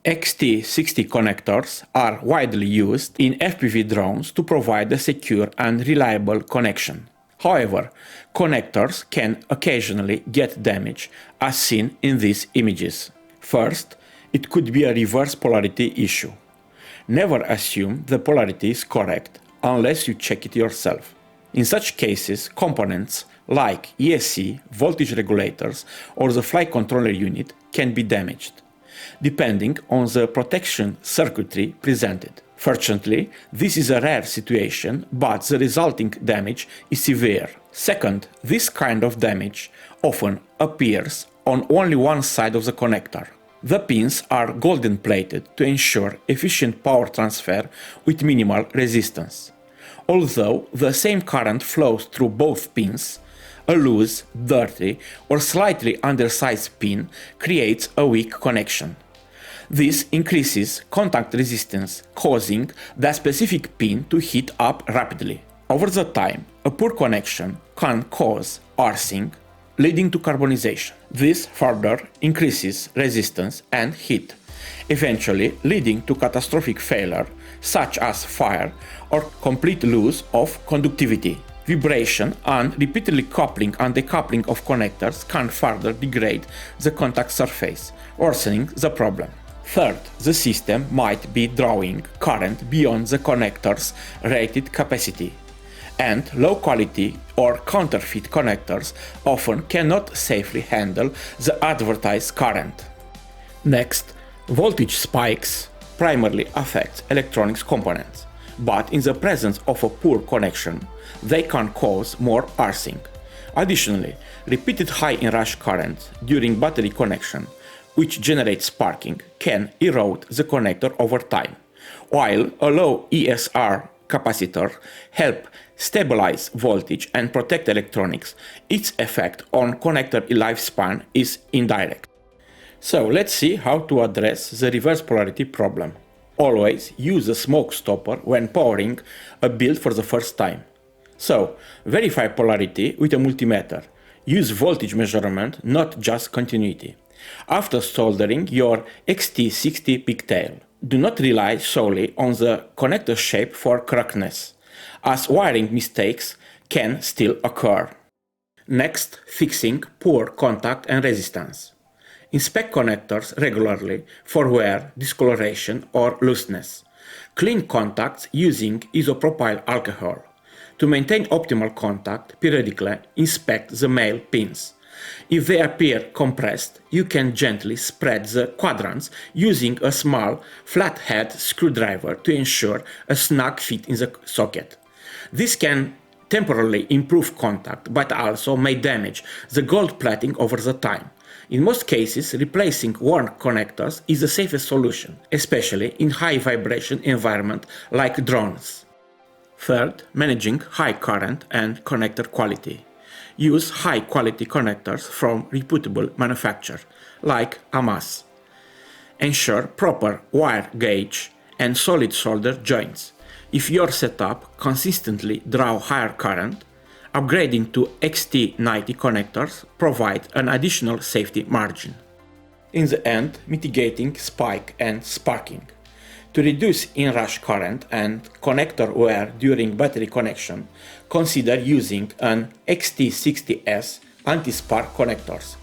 XT60 connectors are widely used in FPV drones to provide a secure and reliable connection. However, connectors can occasionally get damaged, as seen in these images. First, it could be a reverse polarity issue. Never assume the polarity is correct unless you check it yourself. In such cases, components like ESC, voltage regulators, or the flight controller unit can be damaged, depending on the protection circuitry presented. Fortunately, this is a rare situation, but the resulting damage is severe. Second, this kind of damage often appears on only one side of the connector. The pins are golden plated to ensure efficient power transfer with minimal resistance. Although the same current flows through both pins, a loose, dirty, or slightly undersized pin creates a weak connection. This increases contact resistance, causing that specific pin to heat up rapidly. Over the time, a poor connection can cause arcing, leading to carbonization. This further increases resistance and heat, eventually leading to catastrophic failure, such as fire or complete loss of conductivity. Vibration and repeatedly coupling and decoupling of connectors can further degrade the contact surface, worsening the problem. Third, the system might be drawing current beyond the connector's rated capacity, and low-quality or counterfeit connectors often cannot safely handle the advertised current. Next, voltage spikes primarily affect electronics components, but in the presence of a poor connection, they can cause more arcing. Additionally, repeated high inrush currents during battery connection, which generates sparking, can erode the connector over time, while a low ESR capacitor helps stabilize voltage and protect electronics. Its effect on connector lifespan is indirect. So let's see how to address the reverse polarity problem. Always use a smoke stopper when powering a build for the first time. So, verify polarity with a multimeter. Use voltage measurement, not just continuity. After soldering your XT60 pigtail, do not rely solely on the connector shape for correctness, as wiring mistakes can still occur. Next, fixing poor contact and resistance. Inspect connectors regularly for wear, discoloration, or looseness. Clean contacts using isopropyl alcohol. To maintain optimal contact, periodically inspect the male pins. If they appear compressed, you can gently spread the quadrants using a small flathead screwdriver to ensure a snug fit in the socket. This can temporarily improve contact, but also may damage the gold plating over the time. In most cases, replacing worn connectors is the safest solution, especially in high vibration environment like drones. Third, managing high current and connector quality. Use high quality connectors from reputable manufacturers like AMAS. Ensure proper wire gauge and solid solder joints. If your setup consistently draws higher current, upgrading to XT90 connectors provide an additional safety margin. In the end, mitigating spike and sparking. To reduce inrush current and connector wear during battery connection, consider using an XT60S anti-spark connectors.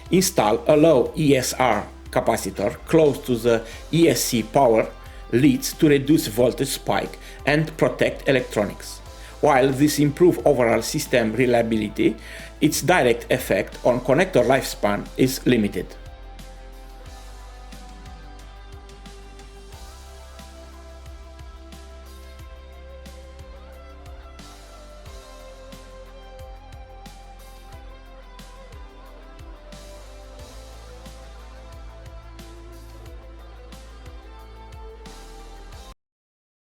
Install a low ESR capacitor close to the ESC power leads to reduce voltage spike and protect electronics. While this improves overall system reliability, its direct effect on connector lifespan is limited.